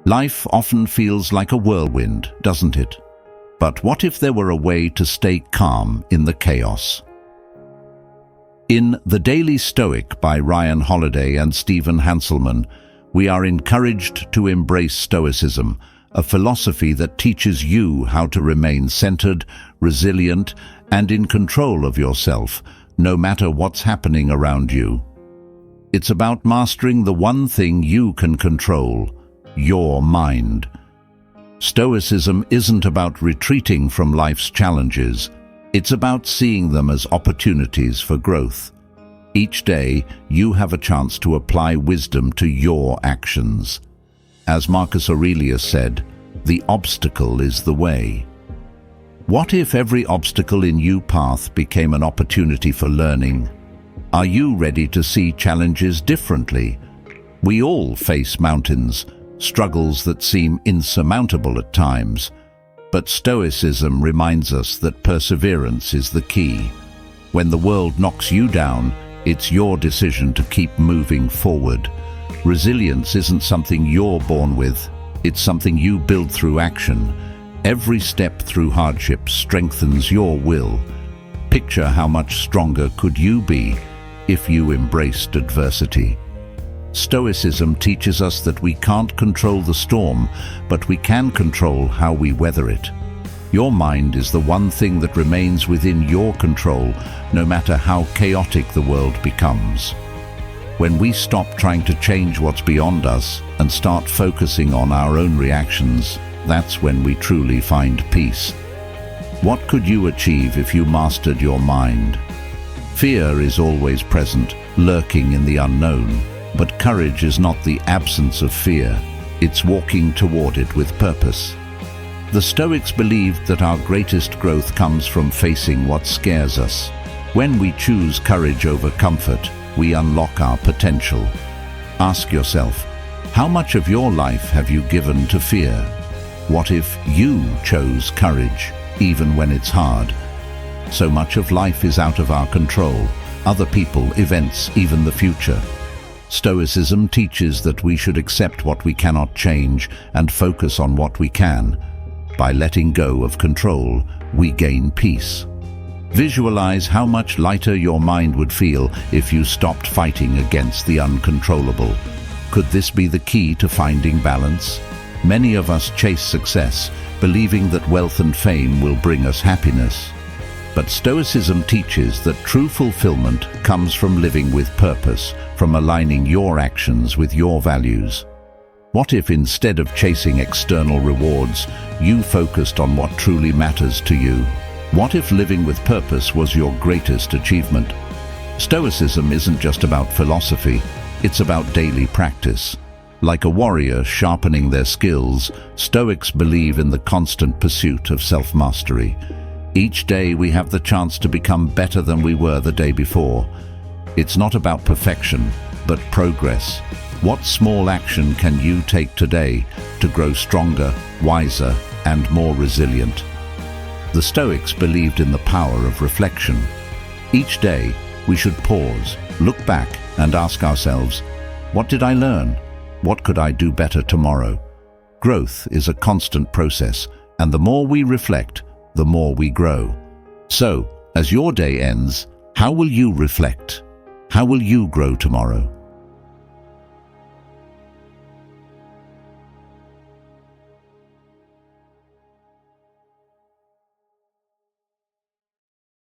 Life often feels like a whirlwind, doesn't it? But what if there were a way to stay calm in the chaos? In The Daily Stoic by Ryan Holiday and Stephen Hanselman, we are encouraged to embrace Stoicism, a philosophy that teaches you how to remain centered, resilient, and in control of yourself, no matter what's happening around you. It's about mastering the one thing you can control, your mind. Stoicism isn't about retreating from life's challenges. It's about seeing them as opportunities for growth. Each day, you have a chance to apply wisdom to your actions. As Marcus Aurelius said, the obstacle is the way. What if every obstacle in your path became an opportunity for learning? Are you ready to see challenges differently? We all face mountains, struggles that seem insurmountable at times. But Stoicism reminds us that perseverance is the key. When the world knocks you down, it's your decision to keep moving forward. Resilience isn't something you're born with. It's something you build through action. Every step through hardship strengthens your will. Picture how much stronger could you be if you embraced adversity. Stoicism teaches us that we can't control the storm, but we can control how we weather it. Your mind is the one thing that remains within your control, no matter how chaotic the world becomes. When we stop trying to change what's beyond us and start focusing on our own reactions, that's when we truly find peace. What could you achieve if you mastered your mind? Fear is always present, lurking in the unknown. But courage is not the absence of fear, it's walking toward it with purpose. The Stoics believed that our greatest growth comes from facing what scares us. When we choose courage over comfort, we unlock our potential. Ask yourself, how much of your life have you given to fear? What if you chose courage, even when it's hard? So much of life is out of our control, other people, events, even the future. Stoicism teaches that we should accept what we cannot change and focus on what we can. By letting go of control, we gain peace. Visualize how much lighter your mind would feel if you stopped fighting against the uncontrollable. Could this be the key to finding balance? Many of us chase success, believing that wealth and fame will bring us happiness. But Stoicism teaches that true fulfillment comes from living with purpose, from aligning your actions with your values. What if instead of chasing external rewards, you focused on what truly matters to you? What if living with purpose was your greatest achievement? Stoicism isn't just about philosophy, it's about daily practice. Like a warrior sharpening their skills, Stoics believe in the constant pursuit of self-mastery. Each day we have the chance to become better than we were the day before. It's not about perfection, but progress. What small action can you take today to grow stronger, wiser, and more resilient? The Stoics believed in the power of reflection. Each day, we should pause, look back, and ask ourselves, what did I learn? What could I do better tomorrow? Growth is a constant process, and the more we reflect, the more we grow. So, as your day ends, how will you reflect? How will you grow tomorrow?